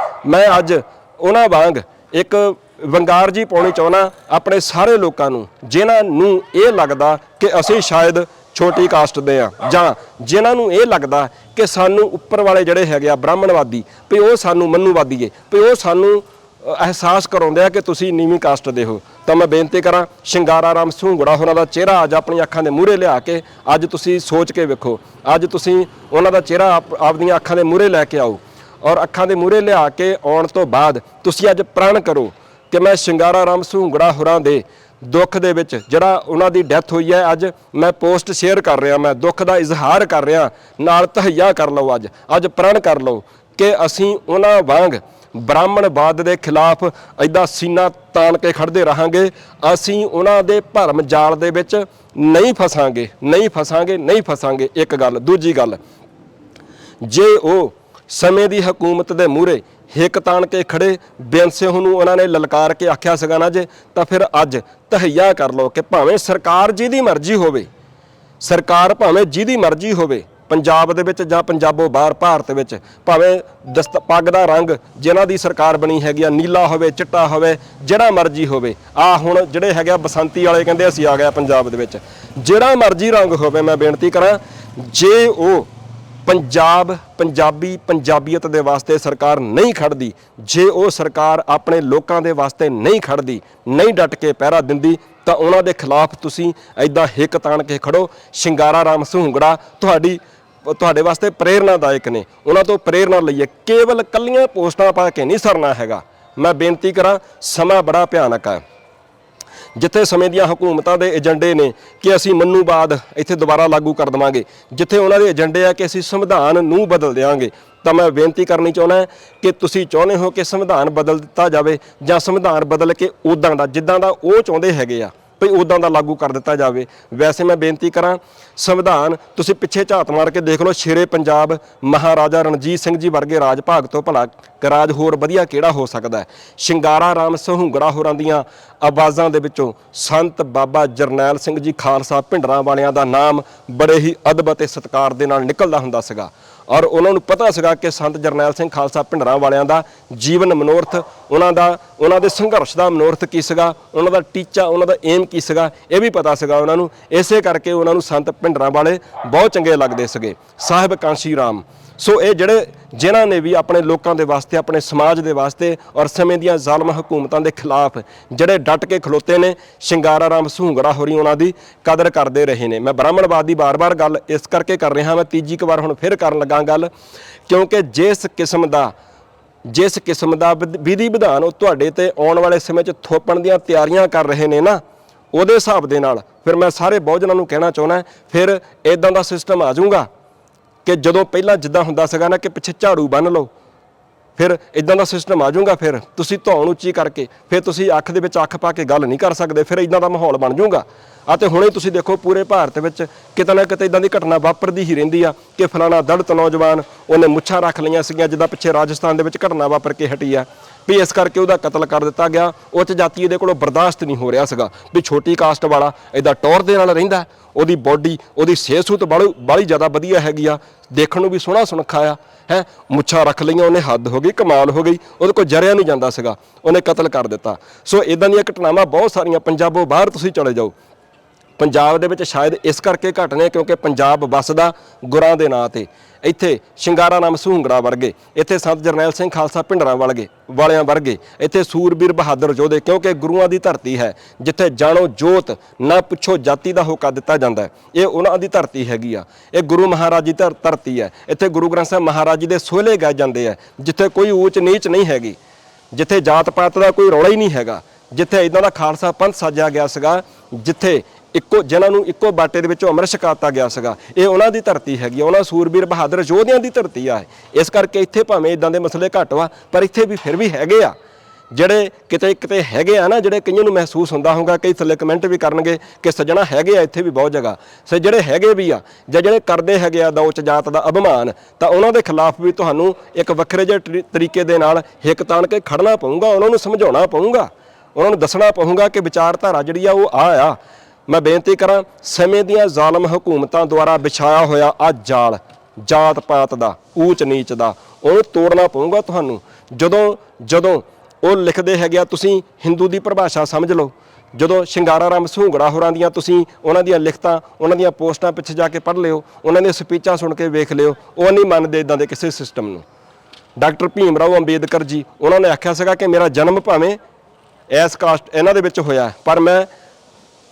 ਅੱਜ ਉਹਨਾਂ ਵਾਂਗ ਇੱਕ ਵੰਗਾਰ ਜੀ ਪਾਉਣੀ ਚਾਹੁੰਦਾ ਆਪਣੇ ਸਾਰੇ ਲੋਕਾਂ ਨੂੰ, ਜਿਨ੍ਹਾਂ ਨੂੰ ਇਹ ਲੱਗਦਾ ਕਿ ਅਸੀਂ ਸ਼ਾਇਦ ਛੋਟੀ ਕਾਸਟ ਦੇ ਆ, ਜਾਂ ਜਿਨ੍ਹਾਂ ਨੂੰ ਇਹ ਲੱਗਦਾ ਕਿ ਸਾਨੂੰ ਉੱਪਰ ਵਾਲੇ ਜਿਹੜੇ ਹੈਗੇ ਆ ਬ੍ਰਾਹਮਣਵਾਦੀ ਵੀ ਉਹ ਸਾਨੂੰ ਮੰਨੂਵਾਦੀਏ, ਵੀ ਉਹ ਸਾਨੂੰ ਅਹਿਸਾਸ ਕਰਾਉਂਦੇ ਆ ਕਿ ਤੁਸੀਂ ਨੀਵੀਂ ਕਾਸਟ ਦੇ ਹੋ। ਤਾਂ ਮੈਂ ਬੇਨਤੀ ਕਰਾਂ, ਸ਼ਿੰਗਾਰਾ ਰਾਮ ਸਹੂੰਗੜਾ ਹੋਰਾਂ ਦਾ ਚਿਹਰਾ ਅੱਜ ਆਪਣੀ ਅੱਖਾਂ ਦੇ ਮੂਹਰੇ ਲਿਆ ਕੇ ਅੱਜ ਤੁਸੀਂ ਸੋਚ ਕੇ ਵੇਖੋ, ਅੱਜ ਤੁਸੀਂ ਉਹਨਾਂ ਦਾ ਚਿਹਰਾ ਆਪਦੀਆਂ ਅੱਖਾਂ ਦੇ ਮੂਹਰੇ ਲੈ ਕੇ ਆਓ, ਔਰ ਅੱਖਾਂ ਦੇ ਮੂਹਰੇ ਲਿਆ ਕੇ ਆਉਣ ਤੋਂ ਬਾਅਦ ਤੁਸੀਂ ਅੱਜ ਪ੍ਰਣ ਕਰੋ ਕਿ ਮੈਂ ਸ਼ਿੰਗਾਰਾ ਰਾਮ ਸਹੂੰਗੜਾ ਹੋਰਾਂ ਦੇ ਦੁੱਖ ਦੇ ਵਿੱਚ, ਜਿਹੜਾ ਉਹਨਾਂ ਦੀ ਡੈਥ ਹੋਈ ਹੈ, ਅੱਜ ਮੈਂ ਪੋਸਟ ਸ਼ੇਅਰ ਕਰ ਰਿਹਾ, ਮੈਂ ਦੁੱਖ ਦਾ ਇਜ਼ਹਾਰ ਕਰ ਰਿਹਾ, ਨਾਲ ਤਹਈਆ ਕਰ ਲਓ, ਅੱਜ ਪ੍ਰਣ ਕਰ ਲਓ ਕਿ ਅਸੀਂ ਉਹਨਾਂ ਵਾਂਗ ਬ੍ਰਾਹਮਣਵਾਦ ਦੇ ਖਿਲਾਫ ਇੱਦਾਂ ਸੀਨਾ ਤਾਣ ਕੇ ਖੜਦੇ ਰਹਾਂਗੇ। ਅਸੀਂ ਉਹਨਾਂ ਦੇ ਭਰਮ ਜਾਲ ਦੇ ਵਿੱਚ ਨਹੀਂ ਫਸਾਂਗੇ, ਨਹੀਂ ਫਸਾਂਗੇ, ਨਹੀਂ ਫਸਾਂਗੇ। ਇੱਕ ਗੱਲ। ਦੂਜੀ ਗੱਲ, ਜੇ ਉਹ ਸਮੇਂ ਦੀ ਹਕੂਮਤ ਦੇ ਮੂਹਰੇ ਹਿੱਕ ਤਾਣ ਕੇ ਖੜੇ ਬੇਅੰਸਿਓ ਨੂੰ ਉਹਨਾਂ ਨੇ ਲਲਕਾਰ ਕੇ ਆਖਿਆ ਸੀਗਾ ਨਾ ਜੇ, ਤਾਂ ਫਿਰ ਅੱਜ ਤਹਈਆ ਕਰ ਲਓ ਕਿ ਭਾਵੇਂ ਸਰਕਾਰ ਜਿਹਦੀ ਮਰਜ਼ੀ ਹੋਵੇ, ਸਰਕਾਰ ਭਾਵੇਂ ਜਿਹਦੀ ਮਰਜ਼ੀ ਹੋਵੇ, ਪੰਜਾਬ ਦੇ ਵਿੱਚ ਜਾਂ ਪੰਜਾਬੋਂ ਬਾਹਰ ਭਾਰਤ ਵਿੱਚ, ਭਾਵੇਂ ਪੱਗ ਦਾ ਰੰਗ ਜਿਨ੍ਹਾਂ ਦੀ ਸਰਕਾਰ ਬਣੀ ਹੈਗੀ ਆ ਨੀਲਾ ਹੋਵੇ, ਚਿੱਟਾ ਹੋਵੇ, ਜਿਹੜਾ ਮਰਜ਼ੀ ਹੋਵੇ। ਹੁਣ ਜਿਹੜੇ ਹੈਗੇ ਆ ਬਸੰਤੀ ਵਾਲੇ ਕਹਿੰਦੇ ਅਸੀਂ ਆ ਗਏ ਪੰਜਾਬ ਦੇ ਵਿੱਚ, ਜਿਹੜਾ ਮਰਜ਼ੀ ਰੰਗ ਹੋਵੇ, ਮੈਂ ਬੇਨਤੀ ਕਰਾਂ, ਜੇ ਉਹ ਪੰਜਾਬੀਅਤ ਦੇ ਵਾਸਤੇ ਸਰਕਾਰ ਨਹੀਂ ਖੜਦੀ, ਜੇ ਉਹ ਸਰਕਾਰ ਆਪਣੇ ਲੋਕਾਂ ਦੇ ਵਾਸਤੇ ਨਹੀਂ ਖੜਦੀ, ਨਹੀਂ ਡਟ ਕੇ ਪਹਿਰਾ ਦਿੰਦੀ, ਤਾਂ ਉਹਨਾਂ ਦੇ ਖਿਲਾਫ ਤੁਸੀਂ ਐਦਾਂ ਹਿੱਕ ਤਾਣ ਕੇ ਖੜੋ। ਸ਼ਿੰਗਾਰਾ ਰਾਮ ਸਹੂੰਗੜਾ ਤੁਹਾਡੇ ਵਾਸਤੇ ਪ੍ਰੇਰਨਾਦਾਇਕ ਨੇ, ਉਹਨਾਂ ਤੋਂ ਪ੍ਰੇਰਨਾ ਲਈਏ। ਕੇਵਲ ਕੱਲੀਆਂ ਪੋਸਟਾਂ ਪਾ ਕੇ ਨਹੀਂ ਸਰਨਾ ਹੈਗਾ। ਮੈਂ ਬੇਨਤੀ ਕਰਾਂ, ਸਮਾਂ ਬੜਾ ਭਿਆਨਕ ਹੈ। ਜਿੱਥੇ ਸਮੇਂ ਦੀਆਂ ਹਕੂਮਤਾਂ ਦੇ ਏਜੰਡੇ ਨੇ ਕਿ ਅਸੀਂ ਮਨੂਵਾਦ ਇੱਥੇ ਦੁਬਾਰਾ ਲਾਗੂ ਕਰ ਦੇਵਾਂਗੇ, ਜਿੱਥੇ ਉਹਨਾਂ ਦੇ ਏਜੰਡੇ ਆ ਕਿ ਅਸੀਂ ਸੰਵਿਧਾਨ ਨੂੰ ਬਦਲ ਦੇਵਾਂਗੇ, ਤਾਂ ਮੈਂ ਬੇਨਤੀ ਕਰਨੀ ਚਾਹੁੰਦਾ ਕਿ ਤੁਸੀਂ ਚਾਹੁੰਦੇ ਹੋ ਕਿ ਸੰਵਿਧਾਨ ਬਦਲ ਦਿੱਤਾ ਜਾਵੇ, ਜਾਂ ਸੰਵਿਧਾਨ ਬਦਲ ਕੇ ਉੱਦਾਂ ਦਾ ਜਿੱਦਾਂ ਦਾ ਉਹ ਚਾਹੁੰਦੇ ਹੈਗੇ ਆ ਭਈ ਉੱਦਾਂ ਦਾ ਲਾਗੂ ਕਰ ਦਿੱਤਾ ਜਾਵੇ। ਵੈਸੇ ਮੈਂ ਬੇਨਤੀ ਕਰਾਂ, ਸੰਵਿਧਾਨ ਤੁਸੀਂ ਪਿੱਛੇ ਝਾਤ ਮਾਰ ਕੇ ਦੇਖ ਲਓ, ਸ਼ੇਰੇ ਪੰਜਾਬ ਮਹਾਰਾਜਾ ਰਣਜੀਤ ਸਿੰਘ ਜੀ ਵਰਗੇ ਰਾਜ ਭਾਗ ਤੋਂ ਭਲਾ ਰਾਜ ਹੋਰ ਵਧੀਆ ਕਿਹੜਾ ਹੋ ਸਕਦਾ ਹੈ। ਸ਼ਿੰਗਾਰਾ ਰਾਮ ਸਹੂੰਗੜਾ ਹੋਰਾਂ ਦੀਆਂ ਆਵਾਜ਼ਾਂ ਦੇ ਵਿੱਚੋਂ ਸੰਤ ਬਾਬਾ ਜਰਨੈਲ ਸਿੰਘ ਜੀ ਖਾਲਸਾ ਭਿੰਡਰਾਂ ਵਾਲਿਆਂ ਦਾ ਨਾਮ ਬੜੇ ਹੀ ਅਦਬ ਅਤੇ ਸਤਿਕਾਰ ਦੇ ਨਾਲ ਨਿਕਲਦਾ ਹੁੰਦਾ ਸੀਗਾ, ਔਰ ਉਹਨਾਂ ਨੂੰ ਪਤਾ ਸੀਗਾ ਕਿ ਸੰਤ ਜਰਨੈਲ ਸਿੰਘ ਖਾਲਸਾ ਭਿੰਡਰਾਂ ਵਾਲਿਆਂ ਦਾ ਜੀਵਨ ਮਨੋਰਥ, ਉਹਨਾਂ ਦੇ ਸੰਘਰਸ਼ ਦਾ ਮਨੋਰਥ ਕੀ ਸੀਗਾ, ਉਹਨਾਂ ਦਾ ਟੀਚਾ, ਉਹਨਾਂ ਦਾ ਏਮ ਕੀ ਸੀਗਾ, ਇਹ ਵੀ ਪਤਾ ਸੀਗਾ ਉਹਨਾਂ ਨੂੰ। ਇਸੇ ਕਰਕੇ ਉਹਨਾਂ ਨੂੰ ਸੰਤ ਭਿੰਡਰਾਂ ਵਾਲੇ ਬਹੁਤ ਚੰਗੇ ਲੱਗਦੇ ਸੀਗੇ। ਸਾਹਿਬ ਕਾਂਸ਼ੀ ਰਾਮ, ਸੋ ਇਹ ਜਿਨ੍ਹਾਂ ਨੇ ਵੀ ਆਪਣੇ ਲੋਕਾਂ ਦੇ ਵਾਸਤੇ, ਆਪਣੇ ਸਮਾਜ ਦੇ ਵਾਸਤੇ ਔਰ ਸਮੇਂ ਦੀਆਂ ਜ਼ਾਲਮ ਹਕੂਮਤਾਂ ਦੇ ਖਿਲਾਫ ਜਿਹੜੇ ਡਟ ਕੇ ਖਲੋਤੇ ਨੇ, ਸ਼ਿੰਗਾਰਾ ਰਾਮ ਸਹੂੰਗੜਾ ਹੋਰੀ ਉਹਨਾਂ ਦੀ ਕਦਰ ਕਰਦੇ ਰਹੇ ਨੇ। ਮੈਂ ਬ੍ਰਾਹਮਣਵਾਦ ਦੀ ਬਾਰ-ਬਾਰ ਗੱਲ ਇਸ ਕਰਕੇ ਕਰ ਰਿਹਾ, ਮੈਂ ਤੀਜੀ ਕੁ ਵਾਰ ਹੁਣ ਫਿਰ ਕਰਨ ਲੱਗਾ ਗੱਲ, ਕਿਉਂਕਿ ਜਿਸ ਕਿਸਮ ਦਾ ਵਿਧੀ ਵਿਧਾਨ ਉਹ ਤੁਹਾਡੇ ਤੇ ਆਉਣ ਵਾਲੇ ਸਮੇਂ 'ਚ ਥੋਪਣ ਦੀਆਂ ਤਿਆਰੀਆਂ ਕਰ ਰਹੇ ਨੇ ਨਾ, ਉਹਦੇ ਹਿਸਾਬ ਦੇ ਨਾਲ ਫਿਰ ਮੈਂ ਸਾਰੇ ਬਹੁਜਨਾਂ ਨੂੰ ਕਹਿਣਾ ਚਾਹੁੰਦਾ, ਫਿਰ ਇਦਾਂ ਦਾ ਸਿਸਟਮ ਆ ਜਾਊਗਾ ਕਿ ਜਦੋਂ ਪਹਿਲਾਂ ਜਿੱਦਾਂ ਹੁੰਦਾ ਸੀਗਾ ਨਾ ਕਿ ਪਿੱਛੇ ਝਾੜੂ ਬੰਨ੍ਹ ਲਓ, ਫਿਰ ਇਦਾਂ ਦਾ ਸਿਸਟਮ ਆ ਜਾਊਗਾ। ਫਿਰ ਤੁਸੀਂ ਧੌਣ ਉੱਚੀ ਕਰਕੇ ਫਿਰ ਤੁਸੀਂ ਅੱਖ ਦੇ ਵਿੱਚ ਅੱਖ ਪਾ ਕੇ ਗੱਲ ਨਹੀਂ ਕਰ ਸਕਦੇ, ਫਿਰ ਇਦਾਂ ਦਾ ਮਾਹੌਲ ਬਣ ਜਾਊਗਾ। ਅਤੇ ਹੁਣੇ ਤੁਸੀਂ ਦੇਖੋ ਪੂਰੇ ਭਾਰਤ ਵਿੱਚ ਕਿਤੇ ਨਾ ਕਿਤੇ ਇਦਾਂ ਦੀ ਘਟਨਾ ਵਾਪਰਦੀ ਹੀ ਰਹਿੰਦੀ ਆ ਕਿ ਫਲਾਣਾ ਦਲਿਤ ਨੌਜਵਾਨ ਉਹਨੇ ਮੁੱਛਾਂ ਰੱਖ ਲਈਆਂ ਸੀਗੀਆਂ, ਜਿੱਦਾਂ ਪਿੱਛੇ ਰਾਜਸਥਾਨ ਦੇ ਵਿੱਚ ਘਟਨਾ ਵਾਪਰ ਕੇ ਹਟੀ ਆ, ਵੀ ਇਸ ਕਰਕੇ ਉਹਦਾ ਕਤਲ ਕਰ ਦਿੱਤਾ ਗਿਆ। ਉੱਚ ਜਾਤੀ ਇਹਦੇ ਕੋਲੋਂ ਬਰਦਾਸ਼ਤ ਨਹੀਂ ਹੋ ਰਿਹਾ ਸੀਗਾ ਵੀ ਛੋਟੀ ਕਾਸਟ ਵਾਲਾ ਇਦਾਂ ਟੌਰ ਦੇ ਨਾਲ ਰਹਿੰਦਾ, ਉਹਦੀ ਬੋਡੀ, ਉਹਦੀ ਸਿਹਤ ਸੂਤ ਬਾਹਲੀ ਜ਼ਿਆਦਾ ਵਧੀਆ ਹੈਗੀ ਆ, ਦੇਖਣ ਨੂੰ ਵੀ ਸੋਹਣਾ ਸੁਨੱਖਾ ਆ, ਮੁੱਛਾਂ ਰੱਖ ਲਈਆਂ ਉਹਨੇ, ਹੱਦ ਹੋ ਗਈ, ਕਮਾਲ ਹੋ ਗਈ, ਉਹਦੇ ਕੋਲ ਜਰਿਆ ਨਹੀਂ ਜਾਂਦਾ ਸੀਗਾ, ਉਹਨੇ ਕਤਲ ਕਰ ਦਿੱਤਾ। ਸੋ ਇਦਾਂ ਦੀਆਂ ਘਟਨਾਵਾਂ ਬਹੁਤ ਸਾਰੀਆਂ, ਪੰਜਾਬੋਂ ਬਾਹਰ ਤੁਸੀਂ ਚਲੇ ਜਾਓ, ਪੰਜਾਬ ਦੇ ਵਿੱਚ ਸ਼ਾਇਦ ਇਸ ਕਰਕੇ ਘੱਟ ਨੇ ਕਿਉਂਕਿ ਪੰਜਾਬ ਵੱਸਦਾ ਗੁਰਾਂ ਦੇ ਨਾਂ 'ਤੇ। ਇੱਥੇ ਸ਼ਿੰਗਾਰਾ ਰਾਮ ਸਹੂੰਗੜਾ ਵਰਗੇ, ਇੱਥੇ ਸੰਤ ਜਰਨੈਲ ਸਿੰਘ ਖਾਲਸਾ ਭਿੰਡਰਾਂ ਵਾਲਿਆਂ ਵਰਗੇ, ਇੱਥੇ ਸੂਰਬੀਰ ਬਹਾਦਰ ਯੋਧੇ, ਕਿਉਂਕਿ ਗੁਰੂਆਂ ਦੀ ਧਰਤੀ ਹੈ ਜਿੱਥੇ ਜਾਣੋ ਜੋਤ ਨਾ ਪੁੱਛੋ ਜਾਤੀ ਦਾ ਹੋਕਾ ਦਿੱਤਾ ਜਾਂਦਾ। ਇਹ ਉਹਨਾਂ ਦੀ ਧਰਤੀ ਹੈਗੀ ਆ, ਇਹ ਗੁਰੂ ਮਹਾਰਾਜ ਦੀ ਧਰਤੀ ਹੈ। ਇੱਥੇ ਗੁਰੂ ਗ੍ਰੰਥ ਸਾਹਿਬ ਮਹਾਰਾਜ ਜੀ ਦੇ ਸੋਹਲੇ ਗਾਏ ਜਾਂਦੇ ਆ, ਜਿੱਥੇ ਕੋਈ ਊਚ ਨੀਚ ਨਹੀਂ ਹੈਗੀ, ਜਿੱਥੇ ਜਾਤ ਪਾਤ ਦਾ ਕੋਈ ਰੌਲਾ ਹੀ ਨਹੀਂ ਹੈਗਾ, ਜਿੱਥੇ ਇਦਾਂ ਦਾ ਖਾਲਸਾ ਪੰਥ ਸਾਜਿਆ ਗਿਆ ਸੀਗਾ, ਜਿੱਥੇ ਜਿਨ੍ਹਾਂ ਨੂੰ ਇੱਕੋ ਬਾਟੇ ਦੇ ਵਿੱਚੋਂ ਅੰਮ੍ਰਿਤ ਛਕਾਤਾ ਗਿਆ ਸੀਗਾ। ਇਹ ਉਹਨਾਂ ਦੀ ਧਰਤੀ ਹੈਗੀ ਆ, ਉਹਨਾਂ ਸੂਰਬੀਰ ਬਹਾਦਰ ਯੋਧਿਆਂ ਦੀ ਧਰਤੀ ਆ। ਇਸ ਕਰਕੇ ਇੱਥੇ ਭਾਵੇਂ ਇਦਾਂ ਦੇ ਮਸਲੇ ਘੱਟ ਵਾ, ਪਰ ਇੱਥੇ ਵੀ ਫਿਰ ਵੀ ਹੈਗੇ ਆ ਜਿਹੜੇ ਕਿਤੇ ਹੈਗੇ ਆ ਨਾ, ਜਿਹੜੇ ਕਈਆਂ ਨੂੰ ਮਹਿਸੂਸ ਹੁੰਦਾ ਹੋਊਗਾ, ਕਈ ਥੱਲੇ ਕਮੈਂਟ ਵੀ ਕਰਨਗੇ ਕਿ ਸੱਜਣਾ ਹੈਗੇ ਆ ਇੱਥੇ ਵੀ ਬਹੁਤ ਜਗ੍ਹਾ, ਸੋ ਜਿਹੜੇ ਹੈਗੇ ਵੀ ਆ ਜਾਂ ਜਿਹੜੇ ਕਰਦੇ ਹੈਗੇ ਆ ਉੱਚ ਜਾਤ ਦਾ ਅਭਿਮਾਨ, ਤਾਂ ਉਹਨਾਂ ਦੇ ਖਿਲਾਫ ਵੀ ਤੁਹਾਨੂੰ ਇੱਕ ਵੱਖਰੇ ਜਿਹੇ ਤਰੀਕੇ ਦੇ ਨਾਲ ਹਿੱਕ ਤਾਣ ਕੇ ਖੜਨਾ ਪਊਗਾ, ਉਹਨਾਂ ਨੂੰ ਸਮਝਾਉਣਾ ਪਊਗਾ, ਉਹਨਾਂ ਨੂੰ ਦੱਸਣਾ ਪਊਗਾ ਕਿ ਵਿਚਾਰਧਾਰਾ ਜਿਹੜੀ ਆ ਉਹ ਆ। ਮੈਂ ਬੇਨਤੀ ਕਰਾਂ, ਸਮੇਂ ਦੀਆਂ ਜ਼ਾਲਮ ਹਕੂਮਤਾਂ ਦੁਆਰਾ ਵਿਛਾਇਆ ਹੋਇਆ ਆ ਜਾਲ, ਜਾਤ ਪਾਤ ਦਾ, ਊਚ ਨੀਚ ਦਾ, ਉਹਨੂੰ ਤੋੜਨਾ ਪਊਗਾ ਤੁਹਾਨੂੰ। ਜਦੋਂ ਉਹ ਲਿਖਦੇ ਹੈਗੇ ਆ, ਤੁਸੀਂ ਹਿੰਦੂ ਦੀ ਪਰਿਭਾਸ਼ਾ ਸਮਝ ਲਓ, ਜਦੋਂ ਸ਼ਿੰਗਾਰਾ ਰਾਮ ਸਹੂੰਗੜਾ ਹੋਰਾਂ ਦੀਆਂ ਤੁਸੀਂ ਉਹਨਾਂ ਦੀਆਂ ਲਿਖਤਾਂ, ਉਹਨਾਂ ਦੀਆਂ ਪੋਸਟਾਂ ਪਿੱਛੇ ਜਾ ਕੇ ਪੜ੍ਹ ਲਿਓ, ਉਹਨਾਂ ਦੀਆਂ ਸਪੀਚਾਂ ਸੁਣ ਕੇ ਵੇਖ ਲਿਓ, ਉਹ ਨਹੀਂ ਮੰਨਦੇ ਇਦਾਂ ਦੇ ਕਿਸੇ ਸਿਸਟਮ ਨੂੰ। ਡਾਕਟਰ ਭੀਮ ਰਾਓ ਅੰਬੇਦਕਰ ਜੀ, ਉਹਨਾਂ ਨੇ ਆਖਿਆ ਸੀਗਾ ਕਿ ਮੇਰਾ ਜਨਮ ਭਾਵੇਂ ਇਸ ਕਾਸਟ ਇਹਨਾਂ ਦੇ ਵਿੱਚ ਹੋਇਆ, ਪਰ ਮੈਂ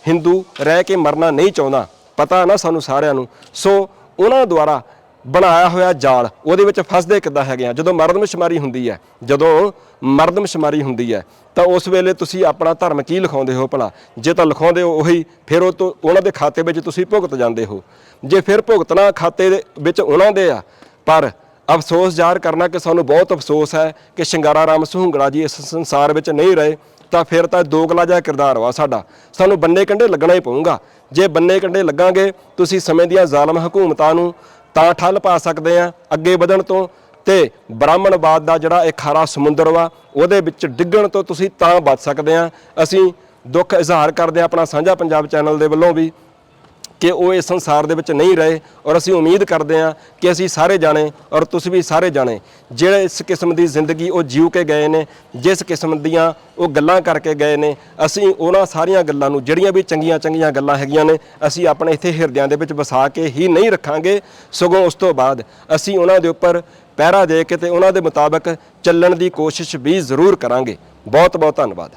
ਹਿੰਦੂ ਰਹਿ ਕੇ ਮਰਨਾ ਨਹੀਂ ਚਾਹੁੰਦਾ। ਪਤਾ ਨਾ ਸਾਨੂੰ ਸਾਰਿਆਂ ਨੂੰ। ਸੋ ਉਹਨਾਂ ਦੁਆਰਾ ਬਣਾਇਆ ਹੋਇਆ ਜਾਲ, ਉਹਦੇ ਵਿੱਚ ਫਸਦੇ ਕਿੱਦਾਂ ਹੈਗੇ ਆ। ਜਦੋਂ ਮਰਦਮਸ਼ੁਮਾਰੀ ਹੁੰਦੀ ਹੈ, ਤਾਂ ਉਸ ਵੇਲੇ ਤੁਸੀਂ ਆਪਣਾ ਧਰਮ ਕੀ ਲਿਖਾਉਂਦੇ ਹੋ ਭਲਾ? ਜੇ ਤਾਂ ਲਿਖਾਉਂਦੇ ਹੋ ਉਹੀ, ਫਿਰ ਉਹ ਤੋਂ ਉਹਨਾਂ ਦੇ ਖਾਤੇ ਵਿੱਚ ਤੁਸੀਂ ਭੁਗਤ ਜਾਂਦੇ ਹੋ। ਜੇ ਫਿਰ ਭੁਗਤਣਾ ਖਾਤੇ ਦੇ ਵਿੱਚ ਉਹਨਾਂ ਦੇ ਆ, ਪਰ ਅਫਸੋਸ ਜ਼ਾਹਰ ਕਰਨਾ ਕਿ ਸਾਨੂੰ ਬਹੁਤ ਅਫਸੋਸ ਹੈ ਕਿ ਸ਼ਿੰਗਾਰਾ ਰਾਮ ਸੁਹੰਗੜਾ ਜੀ ਇਸ ਸੰਸਾਰ ਵਿੱਚ ਨਹੀਂ ਰਹੇ, ਤਾਂ ਫਿਰ ਤਾਂ ਦੋਗਲਾ ਜਿਹਾ ਕਿਰਦਾਰ ਵਾ ਸਾਡਾ। ਸਾਨੂੰ ਬੰਨੇ ਕੰਢੇ ਲੱਗਣਾ ਹੀ ਪਊਗਾ। ਜੇ ਬੰਨੇ ਕੰਢੇ ਲੱਗਾਂਗੇ, ਤੁਸੀਂ ਸਮੇਂ ਦੀਆਂ ਜ਼ਾਲਮ ਹਕੂਮਤਾਂ ਨੂੰ ਤਾਂ ਠੱਲ ਪਾ ਸਕਦੇ ਆ ਅੱਗੇ ਵਧਣ ਤੋਂ, ਤੇ ਬ੍ਰਾਹਮਣਵਾਦ ਦਾ ਜਿਹੜਾ ਇਹ ਖਾਰਾ ਸਮੁੰਦਰ ਵਾ ਉਹਦੇ ਵਿੱਚ ਡਿੱਗਣ ਤੋਂ ਤੁਸੀਂ ਤਾਂ ਬਚ ਸਕਦੇ ਆ। ਅਸੀਂ ਦੁੱਖ ਇਜ਼ਹਾਰ ਕਰਦੇ ਆ ਆਪਣਾ ਸਾਂਝਾ ਪੰਜਾਬ ਚੈਨਲ ਦੇ ਵੱਲੋਂ ਵੀ ਕਿ ਉਹ ਇਸ ਸੰਸਾਰ ਦੇ ਵਿੱਚ ਨਹੀਂ ਰਹੇ, ਔਰ ਅਸੀਂ ਉਮੀਦ ਕਰਦੇ ਹਾਂ ਕਿ ਅਸੀਂ ਸਾਰੇ ਜਾਣੇ ਔਰ ਤੁਸੀਂ ਵੀ ਸਾਰੇ ਜਾਣੇ ਜਿਹੜੇ ਇਸ ਕਿਸਮ ਦੀ ਜ਼ਿੰਦਗੀ ਉਹ ਜੀਉ ਕੇ ਗਏ ਨੇ, ਜਿਸ ਕਿਸਮ ਦੀਆਂ ਉਹ ਗੱਲਾਂ ਕਰਕੇ ਗਏ ਨੇ, ਅਸੀਂ ਉਹਨਾਂ ਸਾਰੀਆਂ ਗੱਲਾਂ ਨੂੰ, ਜਿਹੜੀਆਂ ਵੀ ਚੰਗੀਆਂ ਗੱਲਾਂ ਹੈਗੀਆਂ ਨੇ, ਅਸੀਂ ਆਪਣੇ ਇੱਥੇ ਹਿਰਦਿਆਂ ਦੇ ਵਿੱਚ ਵਸਾ ਕੇ ਹੀ ਨਹੀਂ ਰੱਖਾਂਗੇ, ਸਗੋਂ ਉਸ ਤੋਂ ਬਾਅਦ ਅਸੀਂ ਉਹਨਾਂ ਦੇ ਉੱਪਰ ਪਹਿਰਾ ਦੇ ਕੇ ਤੇ ਉਹਨਾਂ ਦੇ ਮੁਤਾਬਕ ਚੱਲਣ ਦੀ ਕੋਸ਼ਿਸ਼ ਵੀ ਜ਼ਰੂਰ ਕਰਾਂਗੇ। ਬਹੁਤ ਬਹੁਤ ਧੰਨਵਾਦ।